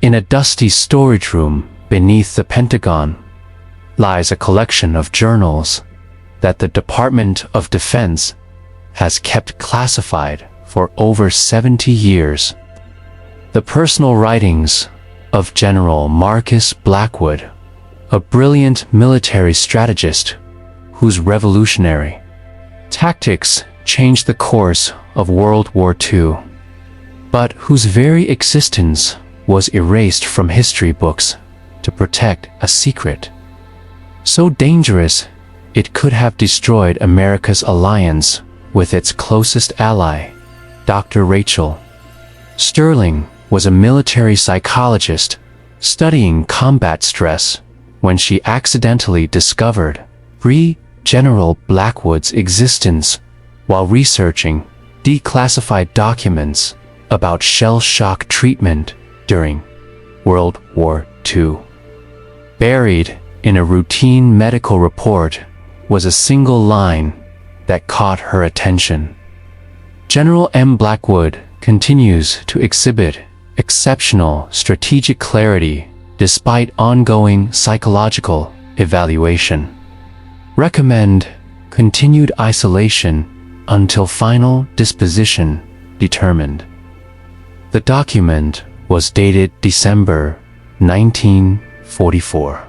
In a dusty storage room beneath the Pentagon lies a collection of journals that the Department of Defense has kept classified for over 70 years. The personal writings of General Marcus Blackwood, a brilliant military strategist whose revolutionary tactics changed the course of World War II, but whose very existence was erased from history books to protect a secret so dangerous it could have destroyed America's alliance with its closest ally, Dr. Rachel Sterling was a military psychologist studying combat stress when she accidentally discovered General Blackwood's existence while researching declassified documents about shell-shock treatment during World War II. Buried in a routine medical report was a single line that caught her attention. General M. Blackwood continues to exhibit exceptional strategic clarity despite ongoing psychological evaluation. Recommend continued isolation until final disposition determined. The document was dated December 1944.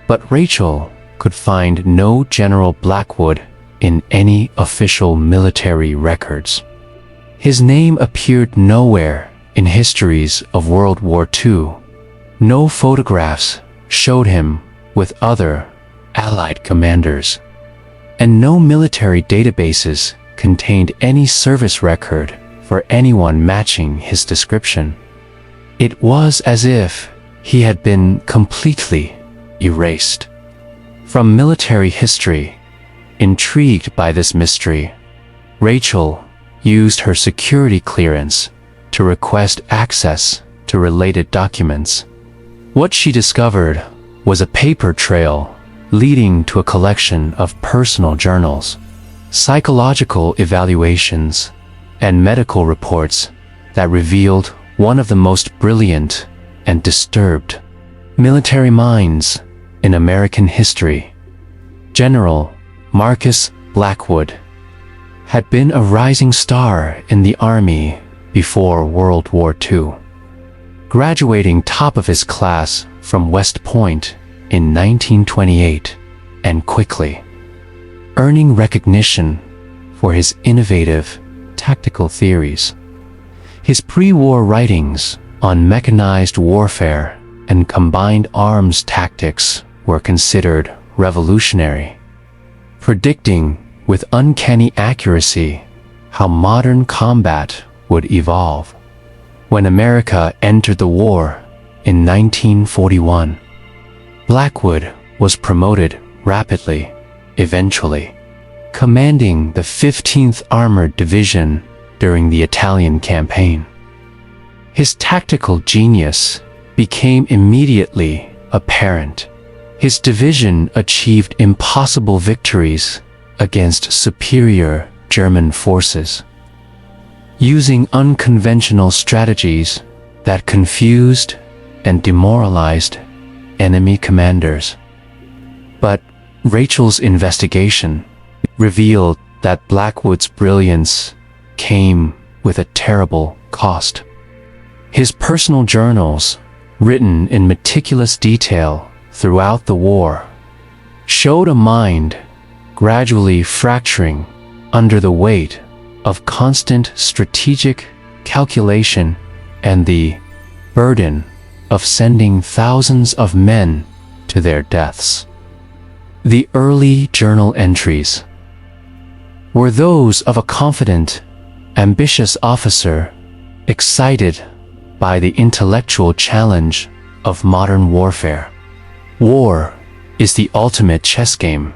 But Rachel could find no General Blackwood in any official military records. His name appeared nowhere in histories of World War II. No photographs showed him with other Allied commanders, and no military databases contained any service record for anyone matching his description. It was as if he had been completely erased from military history. Intrigued by this mystery, Rachel used her security clearance to request access to related documents. What she discovered was a paper trail leading to a collection of personal journals, psychological evaluations, and medical reports that revealed one of the most brilliant and disturbed military minds in American history. General Marcus Blackwood had been a rising star in the Army before World War II, graduating top of his class from West Point in 1928 and quickly earning recognition for his innovative tactical theories. His pre-war writings on mechanized warfare and combined arms tactics were considered revolutionary, predicting with uncanny accuracy how modern combat would evolve. When America entered the war in 1941, Blackwood was promoted rapidly, eventually commanding the 15th Armored Division during the Italian campaign. His tactical genius became immediately apparent. His division achieved impossible victories against superior German forces, using unconventional strategies that confused and demoralized enemy commanders. But Rachel's investigation revealed that Blackwood's brilliance came with a terrible cost. His personal journals, written in meticulous detail throughout the war, showed a mind gradually fracturing under the weight of constant strategic calculation and the burden of sending thousands of men to their deaths. The early journal entries were those of a confident, ambitious officer excited by the intellectual challenge of modern warfare. "War is the ultimate chess game,"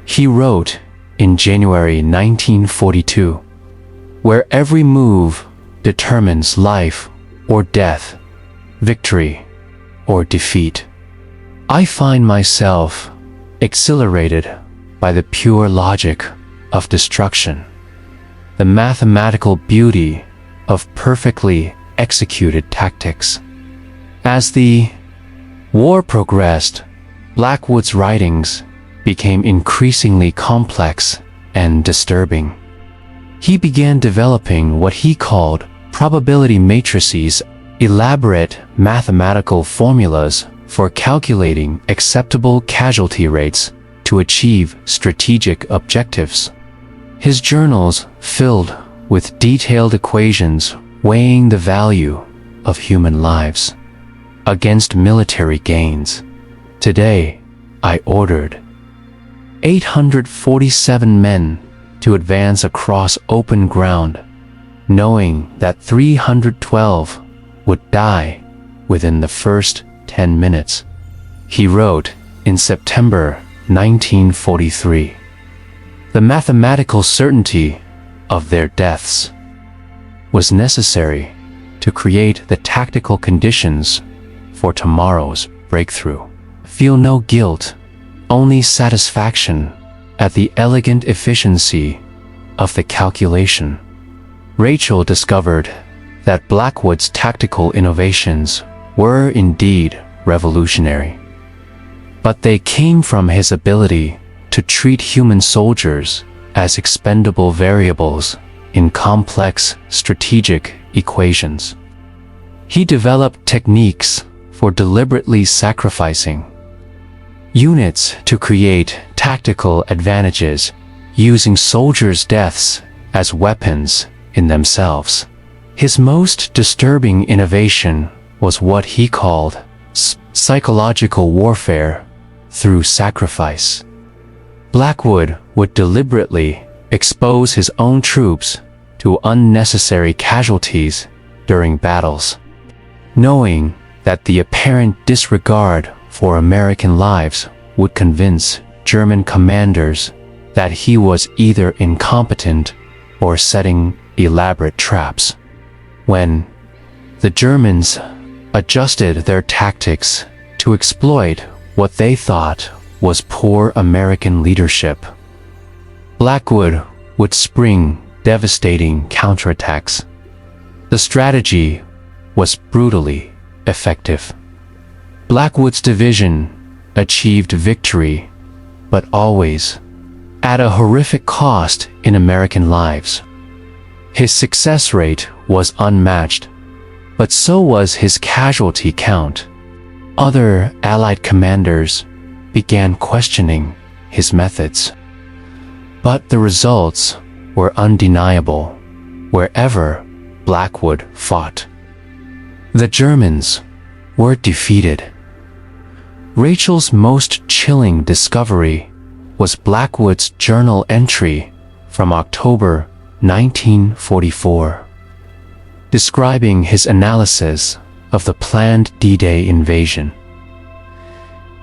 he wrote in January 1942, "where every move determines life or death, victory or defeat. I find myself exhilarated by the pure logic of destruction, the mathematical beauty of perfectly executed tactics, As the war progressed, Blackwood's writings became increasingly complex and disturbing. He began developing what he called probability matrices, elaborate mathematical formulas for calculating acceptable casualty rates to achieve strategic objectives. His journals filled with detailed equations weighing the value of human lives against military gains. Today, I ordered 847 men to advance across open ground, knowing that 312 would die within the first 10 minutes, he wrote in September 1943. The mathematical certainty of their deaths was necessary to create the tactical conditions for tomorrow's breakthrough. Feel no guilt, only satisfaction at the elegant efficiency of the calculation. Rachel discovered that Blackwood's tactical innovations were indeed revolutionary, but they came from his ability to treat human soldiers as expendable variables in complex strategic equations. He developed techniques for deliberately sacrificing units to create tactical advantages, using soldiers' deaths as weapons in themselves. His most disturbing innovation was what he called psychological warfare through sacrifice. Blackwood would deliberately expose his own troops to unnecessary casualties during battles, knowing that the apparent disregard for American lives would convince German commanders that he was either incompetent or setting elaborate traps. When the Germans adjusted their tactics to exploit what they thought was poor American leadership, Blackwood would spring devastating counterattacks. The strategy was brutally effective. Blackwood's division achieved victory, but always at a horrific cost in American lives. His success rate was unmatched, but so was his casualty count. Other Allied commanders began questioning his methods, but the results were undeniable wherever Blackwood fought. The Germans were defeated. Rachel's most chilling discovery was Blackwood's journal entry from October 1944, describing his analysis of the planned D-Day invasion.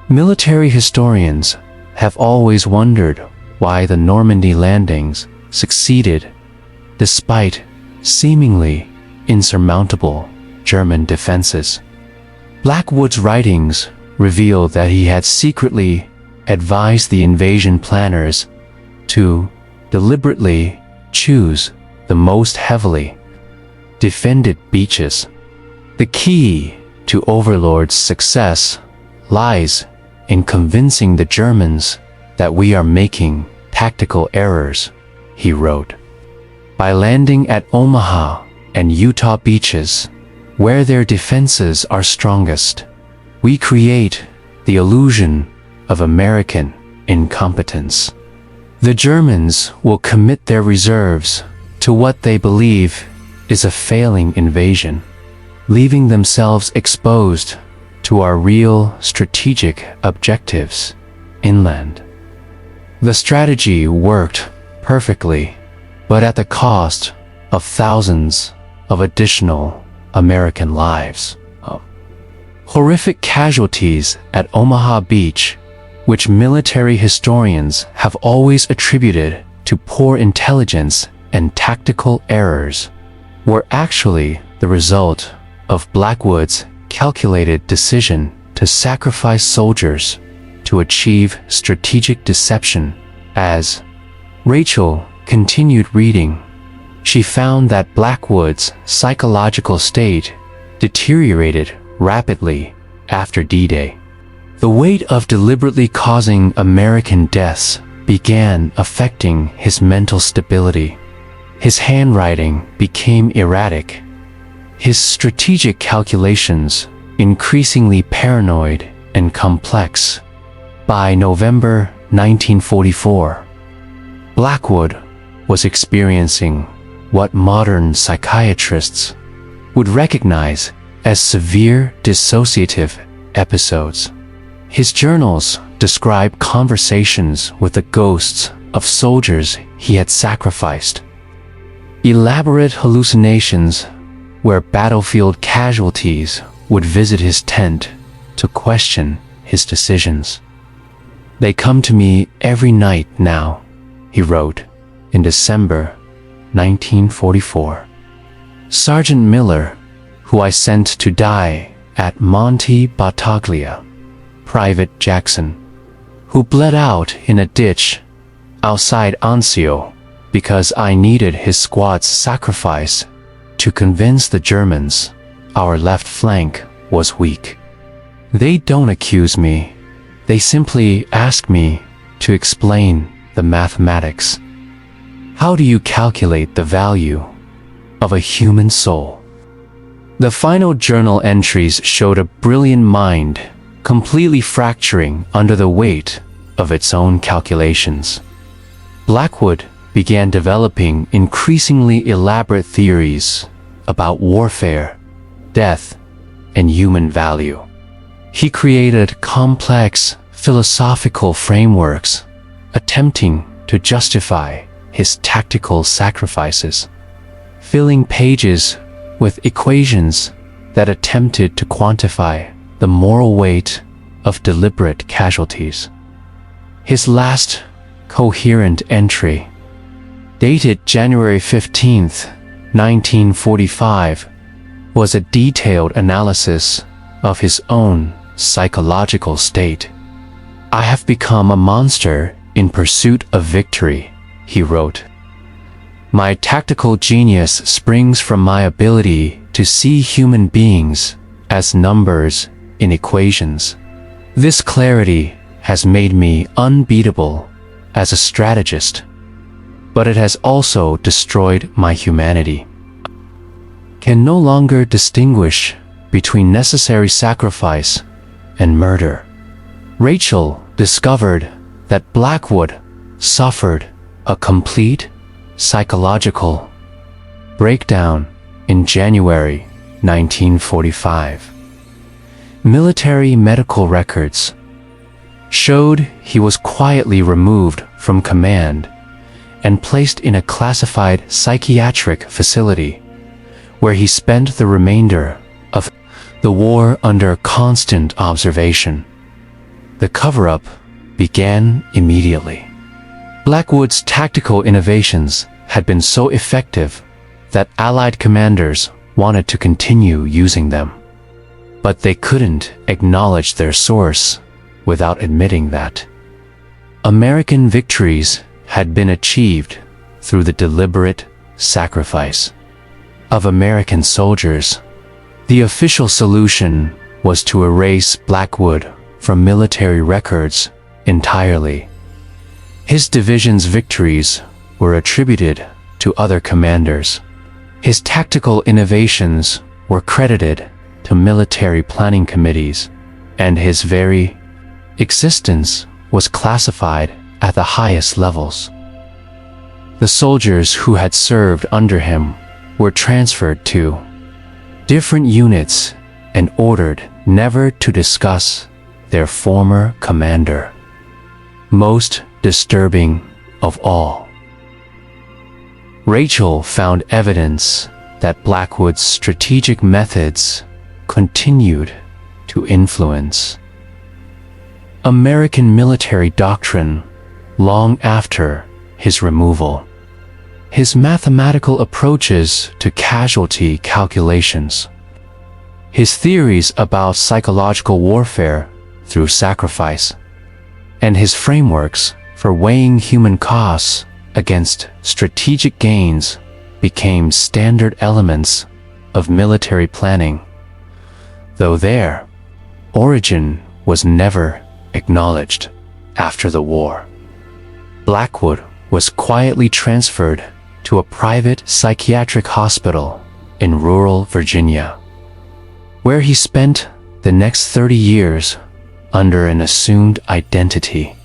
Military historians have always wondered why the Normandy landings succeeded despite seemingly insurmountable German defenses. Blackwood's writings reveal that he had secretly advised the invasion planners to deliberately choose the most heavily defended beaches. The key to Overlord's success lies in convincing the Germans that we are making tactical errors, he wrote. By landing at Omaha and Utah beaches, where their defenses are strongest, we create the illusion of American incompetence. The Germans will commit their reserves to what they believe is a failing invasion, leaving themselves exposed to our real strategic objectives inland. The strategy worked perfectly, but at the cost of thousands of additional American lives. Horrific casualties at Omaha Beach, which military historians have always attributed to poor intelligence and tactical errors, were actually the result of Blackwood's calculated decision to sacrifice soldiers to achieve strategic deception. As Rachel continued reading, she found that Blackwood's psychological state deteriorated rapidly after D-Day. The weight of deliberately causing American deaths began affecting his mental stability. His handwriting became erratic, his strategic calculations increasingly paranoid and complex. By November 1944, Blackwood was experiencing what modern psychiatrists would recognize as severe dissociative episodes. His journals describe conversations with the ghosts of soldiers he had sacrificed, elaborate hallucinations where battlefield casualties would visit his tent to question his decisions. "They come to me every night now," he wrote in December 1944. Sergeant Miller, who I sent to die at Monte Battaglia, Private Jackson, who bled out in a ditch outside Anzio because I needed his squad's sacrifice to convince the Germans our left flank was weak. They don't accuse me, they simply ask me to explain the mathematics. How do you calculate the value of a human soul? The final journal entries showed a brilliant mind completely fracturing under the weight of its own calculations. Blackwood began developing increasingly elaborate theories about warfare, death, and human value. He created complex philosophical frameworks attempting to justify his tactical sacrifices, filling pages with equations that attempted to quantify the moral weight of deliberate casualties. His last coherent entry, dated January 15, 1945, was a detailed analysis of his own psychological state. "I have become a monster in pursuit of victory," he wrote. "My tactical genius springs from my ability to see human beings as numbers in equations. This clarity has made me unbeatable as a strategist, but it has also destroyed my humanity. Can no longer distinguish between necessary sacrifice and murder." Rachel discovered that Blackwood suffered a complete psychological breakdown in January 1945. Military medical records showed he was quietly removed from command and placed in a classified psychiatric facility, where he spent the remainder of the war under constant observation. The cover-up began immediately. Blackwood's tactical innovations had been so effective that Allied commanders wanted to continue using them. But they couldn't acknowledge their source without admitting that American victories had been achieved through the deliberate sacrifice of American soldiers. The official solution was to erase Blackwood from military records entirely. His division's victories were attributed to other commanders. His tactical innovations were credited to military planning committees, and his very existence was classified at the highest levels. The soldiers who had served under him were transferred to different units and ordered never to discuss their former commander. Most disturbing of all, Rachel found evidence that Blackwood's strategic methods continued to influence American military doctrine long after his removal. His mathematical approaches to casualty calculations, his theories about psychological warfare through sacrifice, and his frameworks for weighing human costs against strategic gains became standard elements of military planning. though their origin was never acknowledged after the war. Blackwood was quietly transferred to a private psychiatric hospital in rural Virginia, where he spent the next 30 years under an assumed identity.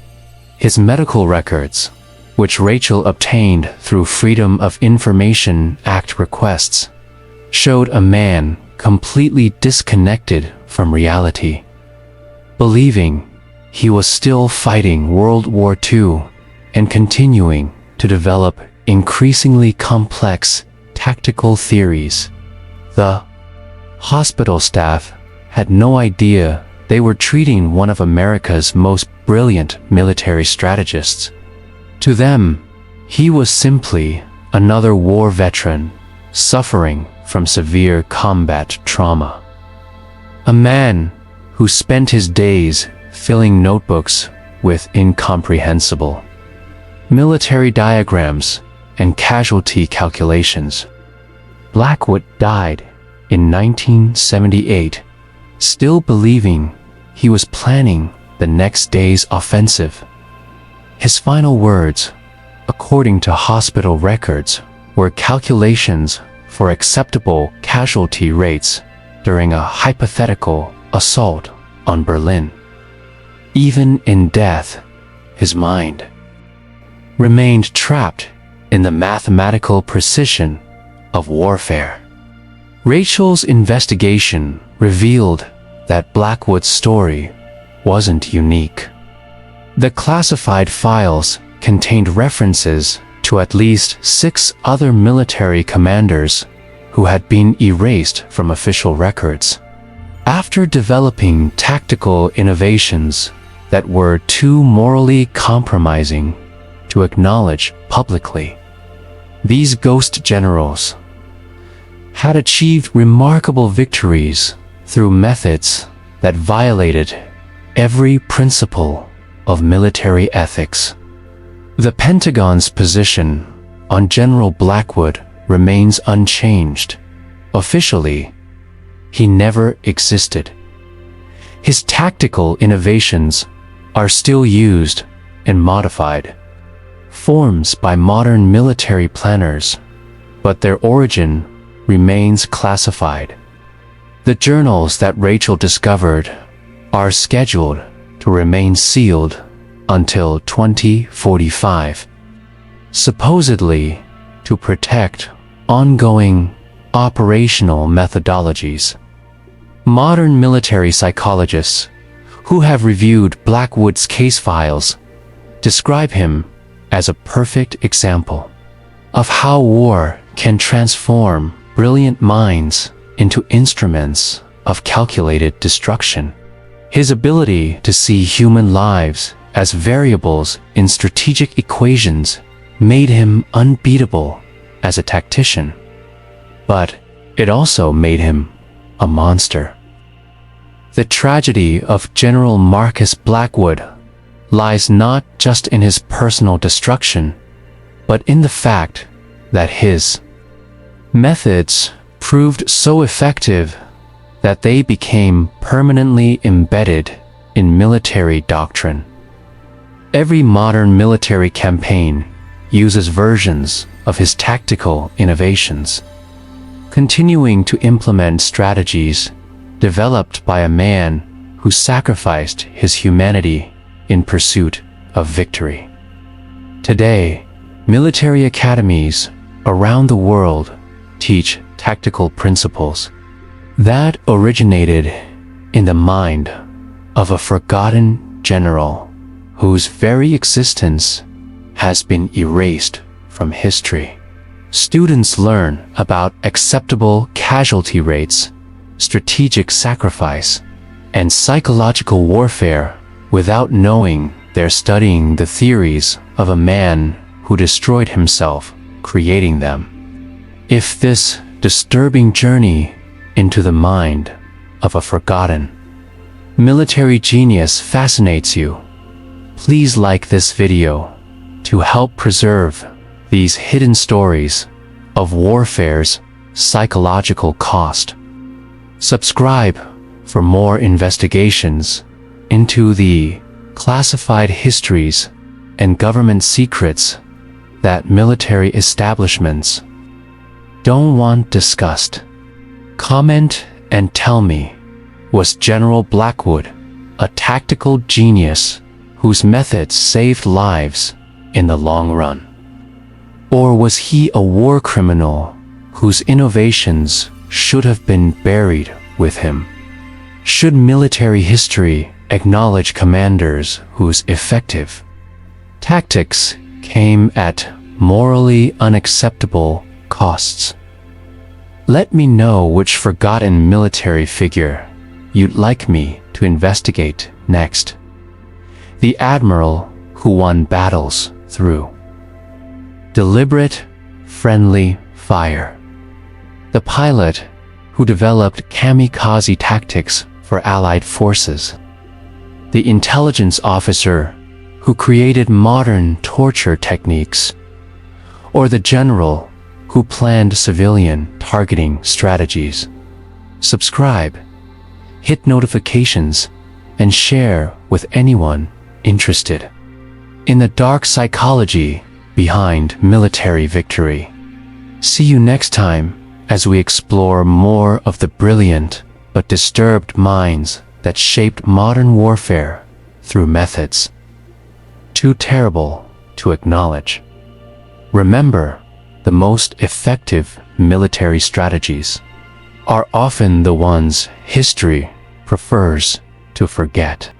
His medical records, which Rachel obtained through Freedom of Information Act requests, showed a man completely disconnected from reality, believing he was still fighting World War II and continuing to develop increasingly complex tactical theories. The hospital staff had no idea they were treating one of America's most brilliant military strategists. To them, he was simply another war veteran suffering from severe combat trauma. A man who spent his days filling notebooks with incomprehensible military diagrams and casualty calculations. Blackwood died in 1978, still believing he was planning the next day's offensive. His final words, according to hospital records, were calculations for acceptable casualty rates during a hypothetical assault on Berlin. Even in death, his mind remained trapped in the mathematical precision of warfare. Rachel's investigation revealed that Blackwood's story wasn't unique. The classified files contained references to at least 6 other military commanders who had been erased from official records. After developing tactical innovations that were too morally compromising to acknowledge publicly, these ghost generals had achieved remarkable victories through methods that violated every principle of military ethics. The Pentagon's position on General Blackwood remains unchanged. Officially, he never existed. His tactical innovations are still used in modified forms by modern military planners, but their origin remains classified. The journals that Rachel discovered are scheduled to remain sealed until 2045, supposedly to protect ongoing operational methodologies. Modern military psychologists who have reviewed Blackwood's case files describe him as a perfect example of how war can transform brilliant minds into instruments of calculated destruction. His ability to see human lives as variables in strategic equations made him unbeatable as a tactician, but it also made him a monster. The tragedy of General Marcus Blackwood lies not just in his personal destruction, but in the fact that his methods proved so effective that they became permanently embedded in military doctrine. Every modern military campaign uses versions of his tactical innovations, continuing to implement strategies developed by a man who sacrificed his humanity in pursuit of victory. Today, military academies around the world teach tactical principles that originated in the mind of a forgotten general whose very existence has been erased from history. Students learn about acceptable casualty rates, strategic sacrifice, and psychological warfare without knowing they're studying the theories of a man who destroyed himself creating them. If this disturbing journey into the mind of a forgotten military genius fascinates you, please like this video to help preserve these hidden stories of warfare's psychological cost. Subscribe for more investigations into the classified histories and government secrets that military establishments don't want discussed. Comment and tell me, was General Blackwood a tactical genius whose methods saved lives in the long run? Or was he a war criminal whose innovations should have been buried with him? Should military history acknowledge commanders whose effective tactics came at morally unacceptable costs? Let me know which forgotten military figure you'd like me to investigate next. The admiral who won battles through deliberate, friendly fire. The pilot who developed kamikaze tactics for Allied forces. The intelligence officer who created modern torture techniques. Or the general who planned civilian targeting strategies. Subscribe, hit notifications, and share with anyone interested in the dark psychology behind military victory. See you next time as we explore more of the brilliant but disturbed minds that shaped modern warfare through methods too terrible to acknowledge. Remember, the most effective military strategies are often the ones history prefers to forget.